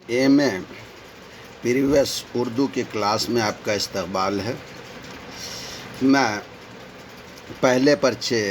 میں پریویس اردو کی کلاس میں آپ کا استقبال ہے۔ میں پہلے پرچے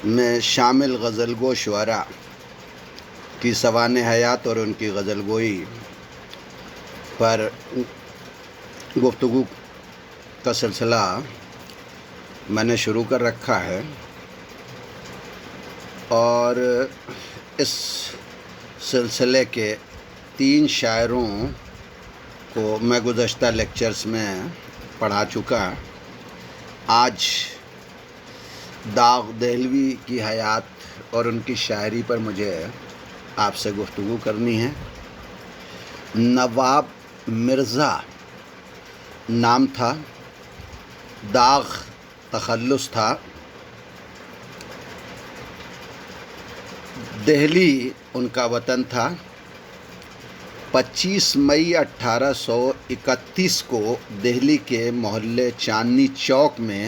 میں شامل غزل گو شعراء کی سوانح حیات اور ان کی غزل گوئی پر گفتگو کا سلسلہ میں نے شروع کر رکھا ہے، اور اس سلسلے کے 3 شاعروں کو میں گزشتہ لیکچرز میں پڑھا چکا۔ آج داغ دہلوی کی حیات اور ان کی شاعری پر مجھے آپ سے گفتگو کرنی ہے۔ نواب مرزا نام تھا، داغ تخلص تھا، دہلی ان کا وطن تھا۔ 25 مئی 1831 کو دہلی کے محلے چاندنی چوک میں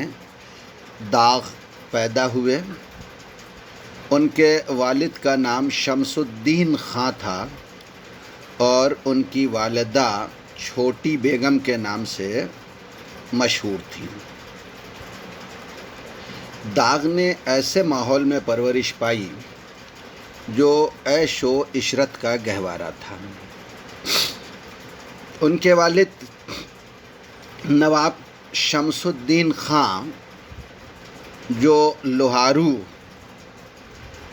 داغ پیدا ہوئے۔ ان کے والد کا نام شمس الدین خاں تھا اور ان کی والدہ چھوٹی بیگم کے نام سے مشہور تھی۔ داغ نے ایسے ماحول میں پرورش پائی جو عیش و عشرت کا گہوارہ تھا۔ ان کے والد نواب شمس الدین خاں جو لوہارو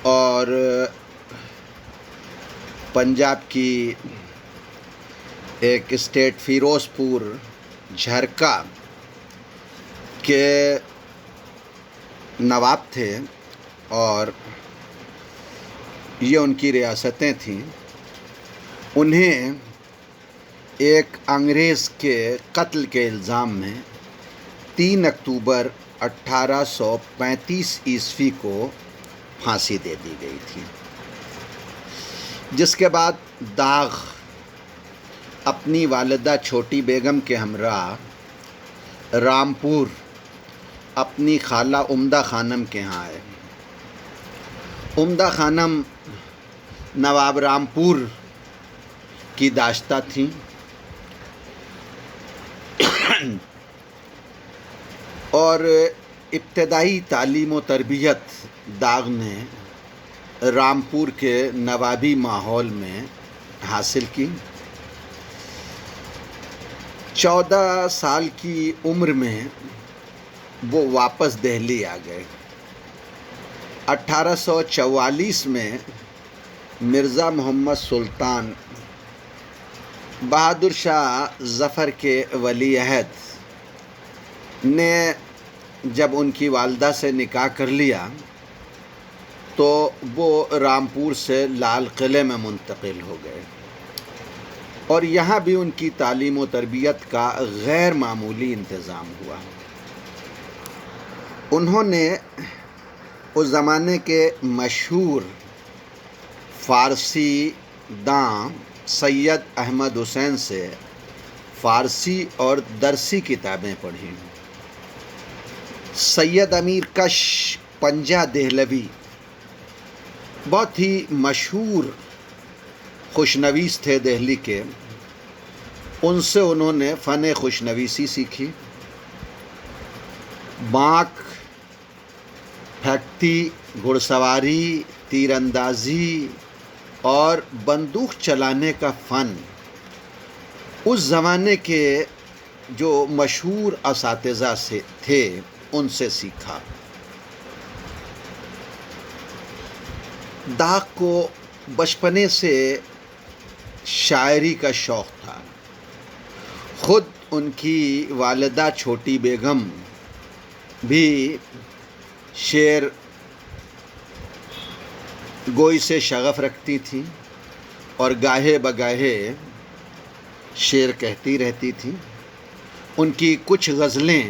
اور پنجاب کی ایک اسٹیٹ فیروز پور جھرکا کے نواب تھے، اور یہ ان کی ریاستیں تھیں، انہیں ایک انگریز کے قتل کے الزام میں 3 اکتوبر 1835 عیسوی کو پھانسی دے دی گئی تھی، جس کے بعد داغ اپنی والدہ چھوٹی بیگم کے ہمراہ رامپور اپنی خالہ عمدہ خانم کے ہاں آئے۔ عمدہ خانم نواب رامپور کی داشتہ تھیں، اور ابتدائی تعلیم و تربیت داغ نے رامپور کے نوابی ماحول میں حاصل کی۔ 14 سال کی عمر میں وہ واپس دہلی آ گئے۔ 1844 میں مرزا محمد سلطان بہادر شاہ ظفر کے ولی عہد نے جب ان کی والدہ سے نکاح کر لیا تو وہ رامپور سے لال قلعے میں منتقل ہو گئے، اور یہاں بھی ان کی تعلیم و تربیت کا غیر معمولی انتظام ہوا۔ انہوں نے اس زمانے کے مشہور فارسی داں سید احمد حسین سے فارسی اور درسی کتابیں پڑھیں۔ سید امیر کش پنجہ دہلوی بہت ہی مشہور خوشنویس تھے دہلی کے، ان سے انہوں نے فن خوشنویسی سیکھی۔ بانک، پھیکتی، گھڑ سواری، تیر اندازی اور بندوق چلانے کا فن اس زمانے کے جو مشہور اساتذہ سے تھے ان سے سیکھا۔ داغ کو بچپنے سے شاعری کا شوق تھا۔ خود ان کی والدہ چھوٹی بیگم بھی شعر گوئی سے شغف رکھتی تھیں اور گاہے بگاہے شعر کہتی رہتی تھیں۔ ان کی کچھ غزلیں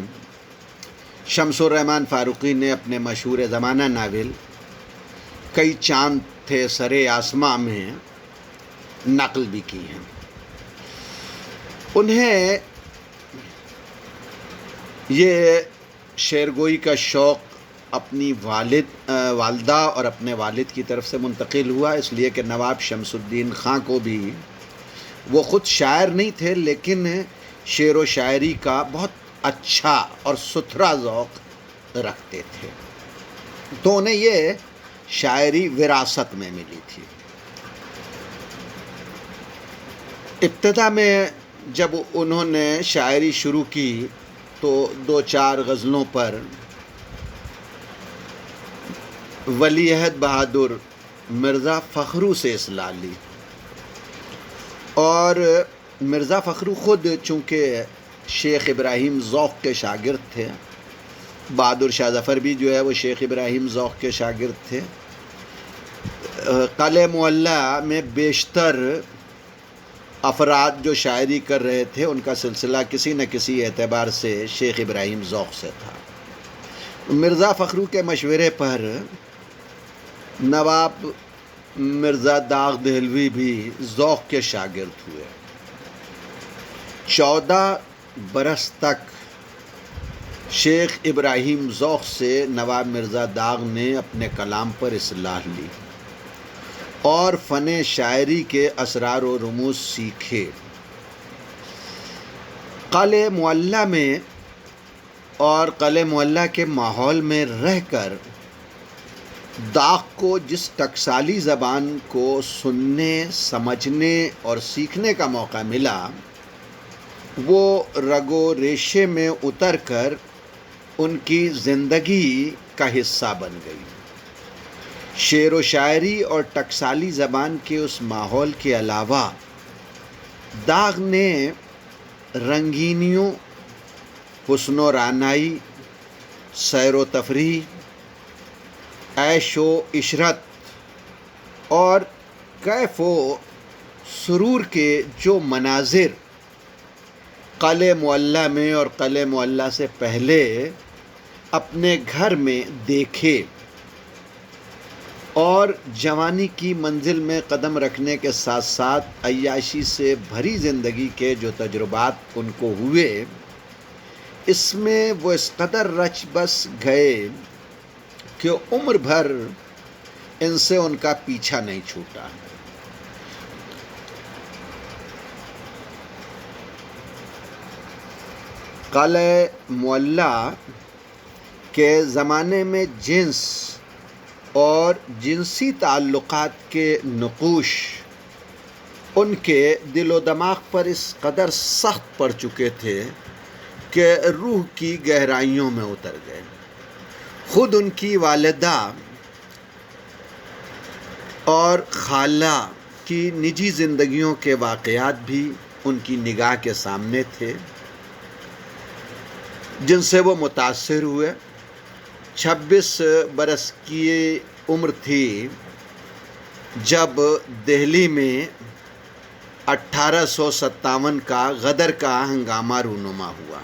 شمس الرحمن فاروقی نے اپنے مشہور زمانہ ناول کئی چاند تھے سرے آسماں میں نقل بھی کی ہیں۔ انہیں یہ شعر گوئی کا شوق اپنی والدہ اور اپنے والد کی طرف سے منتقل ہوا، اس لیے کہ نواب شمس الدین خاں کو بھی، وہ خود شاعر نہیں تھے لیکن شعر و شاعری کا بہت اچھا اور ستھرا ذوق رکھتے تھے، تو انہیں یہ شاعری وراثت میں ملی تھی۔ ابتدا میں جب انہوں نے شاعری شروع کی تو 2-4 غزلوں پر ولی عہد بہادر مرزا فخرو سے اصلاح لی، اور مرزا فخرو خود چونکہ شیخ ابراہیم ذوق کے شاگرد تھے، بہادر شاہ ظفر بھی جو ہے وہ شیخ ابراہیم ذوق کے شاگرد تھے، قلعہ معلیٰ میں بیشتر افراد جو شاعری کر رہے تھے ان کا سلسلہ کسی نہ کسی اعتبار سے شیخ ابراہیم ذوق سے تھا۔ مرزا فخرو کے مشورے پر نواب مرزا داغ دہلوی بھی ذوق کے شاگرد ہوئے۔ 14 برس تک شیخ ابراہیم ذوق سے نواب مرزا داغ نے اپنے کلام پر اصلاح لی اور فن شاعری کے اسرار و رموز سیکھے۔ قلعہ معلیٰ میں اور قلعہ معلیٰ کے ماحول میں رہ کر داغ کو جس ٹکسالی زبان کو سننے، سمجھنے اور سیکھنے کا موقع ملا، وہ رگ و ریشے میں اتر کر ان کی زندگی کا حصہ بن گئی۔ شعر و شاعری اور ٹکسالی زبان کے اس ماحول کے علاوہ داغ نے رنگینیوں، حسن و رعنائی، سیر و تفریح، عیش و عشرت اور کیف و سرور کے جو مناظر قلعہ معلیٰ میں اور قلعہ معلیٰ سے پہلے اپنے گھر میں دیکھے، اور جوانی کی منزل میں قدم رکھنے کے ساتھ ساتھ عیاشی سے بھری زندگی کے جو تجربات ان کو ہوئے، اس میں وہ اس قدر رچ بس گئے کہ عمر بھر ان سے ان کا پیچھا نہیں چھوٹا۔ قلعہ معلیٰ کے زمانے میں جنس اور جنسی تعلقات کے نقوش ان کے دل و دماغ پر اس قدر سخت پڑ چکے تھے کہ روح کی گہرائیوں میں اتر گئے۔ خود ان کی والدہ اور خالہ کی نجی زندگیوں کے واقعات بھی ان کی نگاہ کے سامنے تھے، جن سے وہ متاثر ہوئے۔ 26 برس کی عمر تھی جب دہلی میں 1857 کا غدر کا ہنگامہ رونما ہوا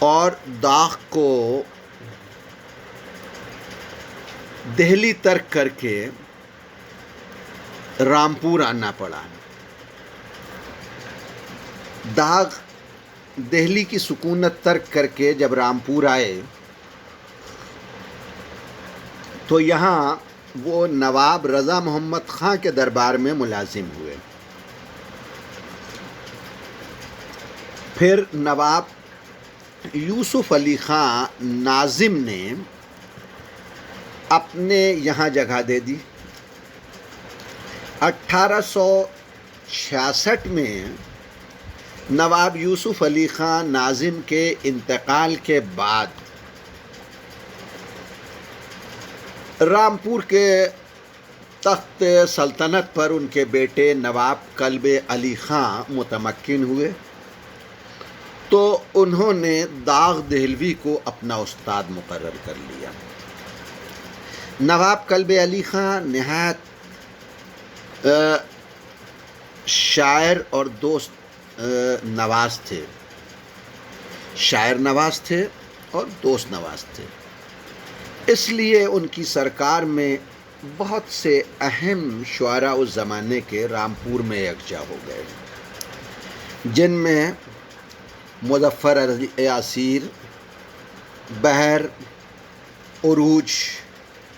اور داغ کو دہلی ترک کر کے رامپور آنا پڑا۔ داغ دہلی کی سکونت ترک کر کے جب رامپور آئے تو یہاں وہ نواب رضا محمد خاں کے دربار میں ملازم ہوئے۔ پھر نواب یوسف علی خاں ناظم نے اپنے یہاں جگہ دے دی۔ 1866 میں نواب یوسف علی خاں ناظم کے انتقال کے بعد رامپور کے تخت سلطنت پر ان کے بیٹے نواب کلب علی خاں متمکن ہوئے، تو انہوں نے داغ دہلوی کو اپنا استاد مقرر کر لیا۔ نواب کلب علی خاں نہایت شاعر اور دوست نواز تھے، شاعر نواز تھے اور دوست نواز تھے، اس لیے ان کی سرکار میں بہت سے اہم شعراء اس زمانے کے رامپور میں یکجا ہو گئے، جن میں مظفر علی یاسیر، بہر، عروج،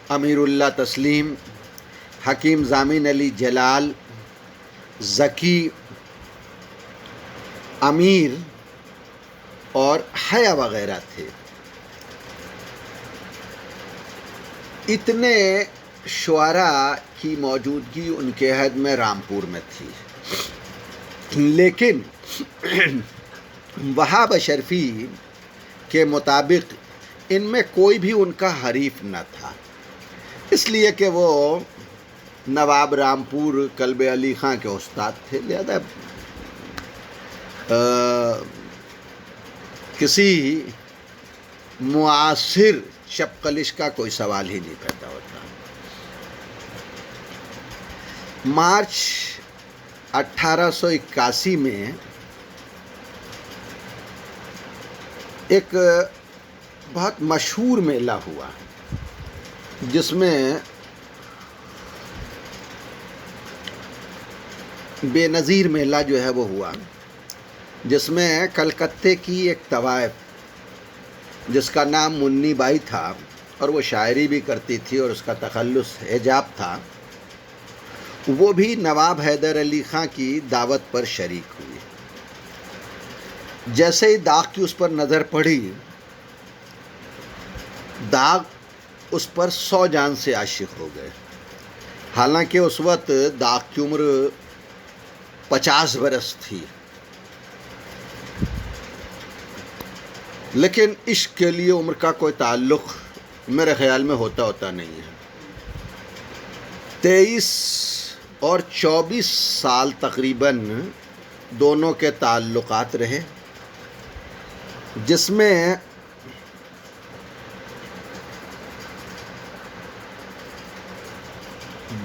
امیر اللہ تسلیم، حکیم ضامن علی جلال، ذکی، امیر اور حیا وغیرہ تھے۔ اتنے شعراء کی موجودگی ان کے عہد میں رامپور میں تھی، لیکن وہاب اشرفی کے مطابق ان میں کوئی بھی ان کا حریف نہ تھا، اس لیے کہ وہ نواب رامپور کلب علی خاں کے استاد تھے، لہذا کسی معاصر شپقلش کا کوئی سوال ہی نہیں پیدا ہوتا۔ مارچ 1881 میں ایک بہت مشہور میلہ ہوا، جس میں بے نظیر میلہ جو ہے وہ ہوا، جس میں کلکتے کی ایک طوائف جس کا نام منی بائی تھا اور وہ شاعری بھی کرتی تھی اور اس کا تخلص حجاب تھا، وہ بھی نواب حیدر علی خاں کی دعوت پر شریک ہوئی۔ جیسے ہی داغ کی اس پر نظر پڑی، داغ اس پر 100 جان سے عاشق ہو گئے۔ حالانکہ اس وقت داغ کی عمر 50 برس تھی، لیکن عشق کے لیے عمر کا کوئی تعلق میرے خیال میں ہوتا نہیں ہے۔ 23 اور 24 سال تقریباً دونوں کے تعلقات رہے، جس میں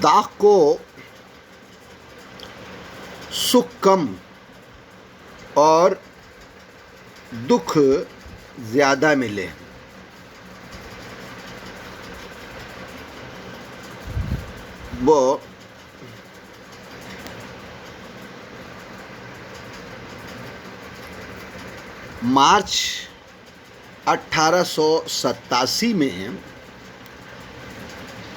داغ کو سکھ کم اور دکھ زیادہ ملے۔ وہ مارچ 1887 میں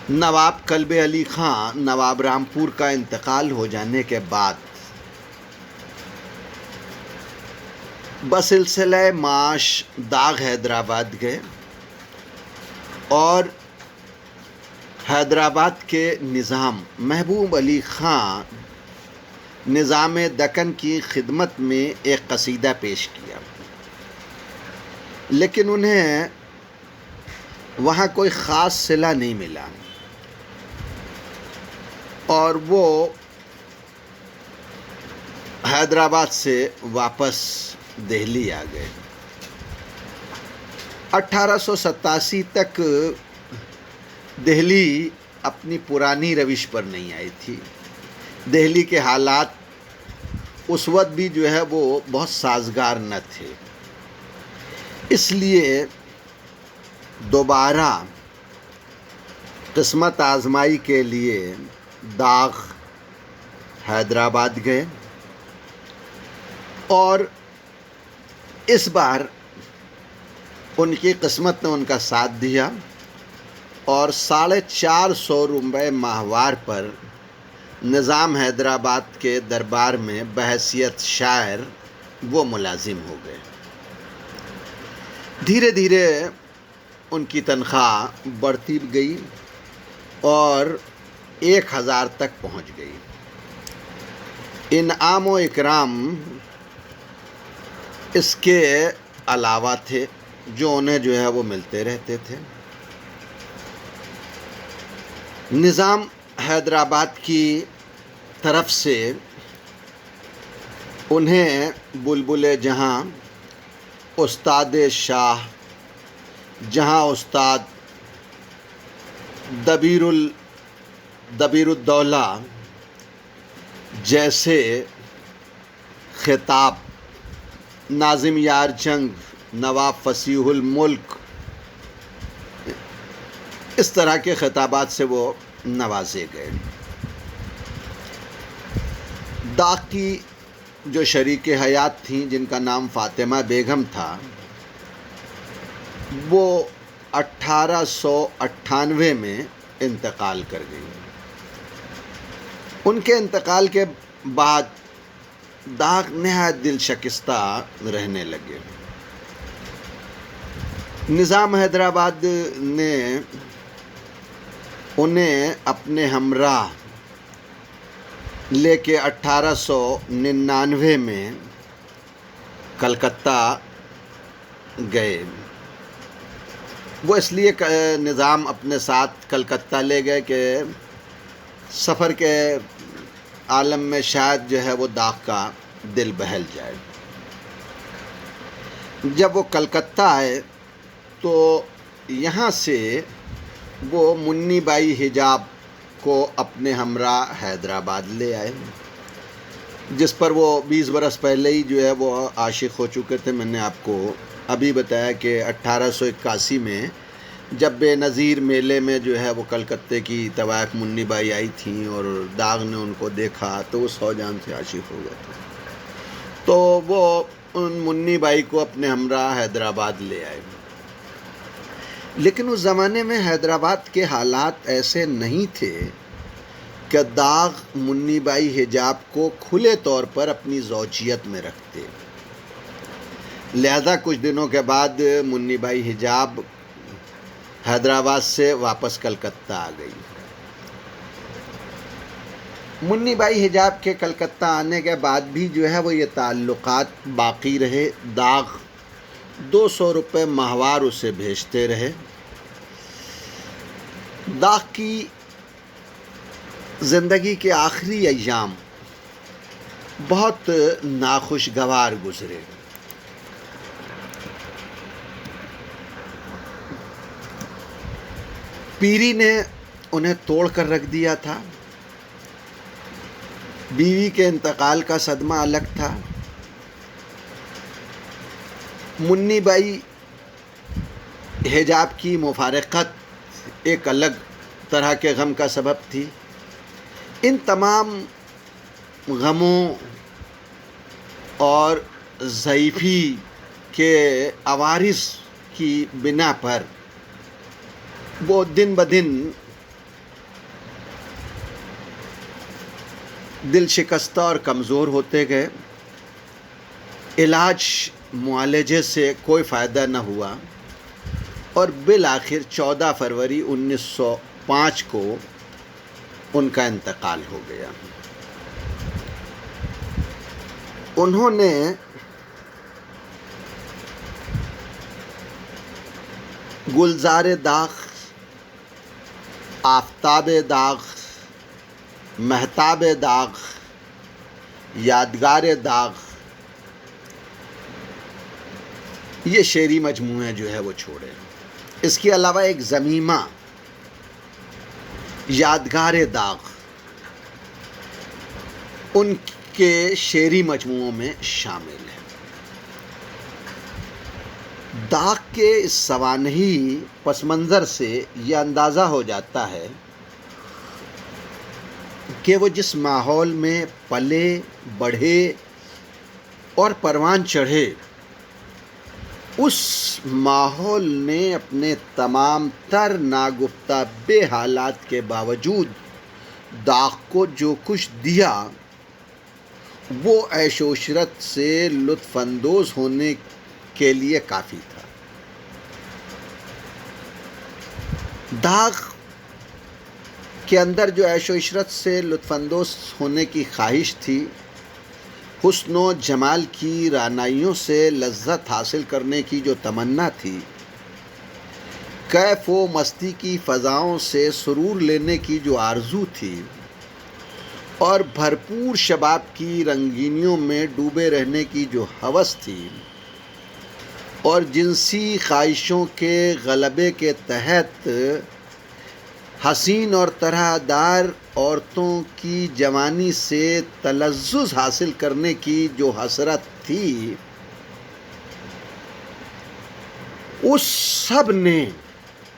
نواب کلب علی خاں نواب رامپور کا انتقال ہو جانے کے بعد بسلسلہ معاش داغ حیدرآباد گئے اور حیدرآباد کے نظام محبوب علی خاں نظام دکن کی خدمت میں ایک قصیدہ پیش کیا، لیکن انہیں وہاں کوئی خاص صلہ نہیں ملا اور وہ حیدرآباد سے واپس دہلی آ گئے۔ 1887 تک دہلی اپنی پرانی روش پر نہیں آئی تھی۔ دہلی کے حالات اس وقت بھی جو ہے وہ بہت سازگار نہ تھے، اس لیے دوبارہ قسمت آزمائی کے لیے داغ حیدرآباد گئے اور اس بار ان کی قسمت نے ان کا ساتھ دیا اور 450 روپے ماہوار پر نظام حیدرآباد کے دربار میں بحیثیت شاعر وہ ملازم ہو گئے۔ دھیرے دھیرے ان کی تنخواہ بڑھتی گئی اور 1000 تک پہنچ گئی۔ انعام و اکرام اس کے علاوہ تھے جو انہیں جو ہے وہ ملتے رہتے تھے۔ نظام حیدرآباد کی طرف سے انہیں بلبل جہاں، استاد شاہ، جہاں استاد، دبیر الدولہ جیسے خطاب، ناظم یار جنگ، نواب فصیح الملک، اس طرح کے خطابات سے وہ نوازے گئے۔ داغ کی جو شریک حیات تھیں جن کا نام فاطمہ بیگم تھا، وہ 1898 میں انتقال کر گئی۔ ان کے انتقال کے بعد داغ نہایت دل شکستہ رہنے لگے۔ نظام حیدرآباد نے انہیں اپنے ہمراہ لے کے 1899 میں کلکتہ گئے۔ وہ اس لیے نظام اپنے ساتھ کلکتہ لے گئے کہ سفر کے عالم میں شاید جو ہے وہ داغ کا دل بہل جائے۔ جب وہ کلکتہ آئے تو یہاں سے وہ منی بائی حجاب کو اپنے ہمراہ حیدرآباد لے آئے، جس پر وہ 20 برس پہلے ہی جو ہے وہ عاشق ہو چکے تھے۔ میں نے آپ کو ابھی بتایا کہ 1881 میں جب بے نظیر میلے میں جو ہے وہ کلکتے کی طوائف منی بائی آئی تھیں اور داغ نے ان کو دیکھا تو وہ 100 جان سے عاشق ہو گئے تھے، تو وہ ان منی بائی کو اپنے ہمراہ حیدرآباد لے آئے۔ لیکن اس زمانے میں حیدرآباد کے حالات ایسے نہیں تھے کہ داغ منی بائی حجاب کو کھلے طور پر اپنی زوجیت میں رکھتے، لہذا کچھ دنوں کے بعد منی بائی حجاب حیدرآباد سے واپس کلکتہ آ گئی۔ منی بائی حجاب کے کلکتہ آنے کے بعد بھی جو ہے وہ یہ تعلقات باقی رہے۔ داغ 200 روپے ماہوار اسے بھیجتے رہے۔ داغ کی زندگی کے آخری ایام بہت ناخوشگوار گزرے۔ پیری نے انہیں توڑ کر رکھ دیا تھا، بیوی کے انتقال کا صدمہ الگ تھا، منی بائی حجاب کی مفارقت ایک الگ طرح کے غم کا سبب تھی۔ ان تمام غموں اور ضعیفی کے عوارض کی بنا پر وہ دن بدن دل شکستہ اور کمزور ہوتے گئے۔ علاج معالجے سے کوئی فائدہ نہ ہوا اور بالآخر 14 فروری 1905 کو ان کا انتقال ہو گیا۔ انہوں نے گلزار داغ، آفتاب داغ، مہتاب داغ، یادگار داغ، یہ شعری مجموعے جو ہے وہ چھوڑے۔ اس کے علاوہ ایک ضمیمہ یادگار داغ ان کے شعری مجموعوں میں شامل ہے۔ داغ کے اس سوانحی پس منظر سے یہ اندازہ ہو جاتا ہے کہ وہ جس ماحول میں پلے بڑھے اور پروان چڑھے، اس ماحول نے اپنے تمام تر ناگفتہ بے حالات کے باوجود داغ کو جو کچھ دیا وہ عیش و عشرت سے لطف اندوز ہونے کے لیے کافی تھا۔ داغ کے اندر جو عیش و عشرت سے لطف اندوز ہونے کی خواہش تھی، حسن و جمال کی رعنائیوں سے لذت حاصل کرنے کی جو تمنا تھی، کیف و مستی کی فضاؤں سے سرور لینے کی جو آرزو تھی، اور بھرپور شباب کی رنگینیوں میں ڈوبے رہنے کی جو ہوس تھی، اور جنسی خواہشوں کے غلبے کے تحت حسین اور طرح دار عورتوں کی جوانی سے تلذذ حاصل کرنے کی جو حسرت تھی، اس سب نے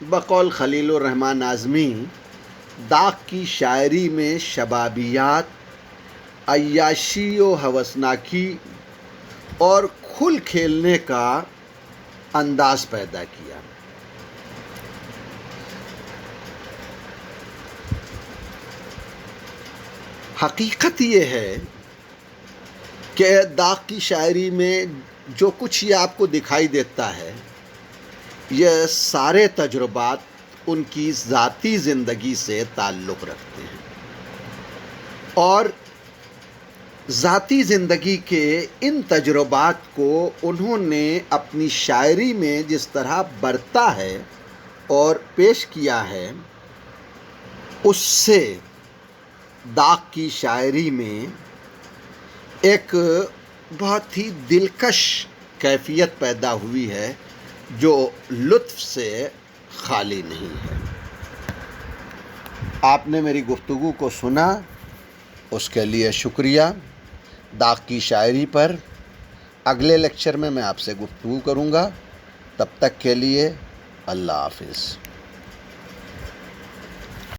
بقول خلیل الرحمن اعظمی داغ کی شاعری میں شبابیات، عیاشی و ہوسناکی اور کھل کھیلنے کا انداز پیدا کیا۔ حقیقت یہ ہے کہ داغ کی شاعری میں جو کچھ یہ آپ کو دکھائی دیتا ہے یہ سارے تجربات ان کی ذاتی زندگی سے تعلق رکھتے ہیں، اور ذاتی زندگی کے ان تجربات کو انہوں نے اپنی شاعری میں جس طرح برتا ہے اور پیش کیا ہے، اس سے داغ کی شاعری میں ایک بہت ہی دلکش کیفیت پیدا ہوئی ہے جو لطف سے خالی نہیں ہے۔ آپ نے میری گفتگو کو سنا، اس کے لیے شکریہ۔ داغ کی شاعری پر اگلے لیکچر میں آپ سے گفتگو کروں گا، تب تک کے لیے اللہ حافظ۔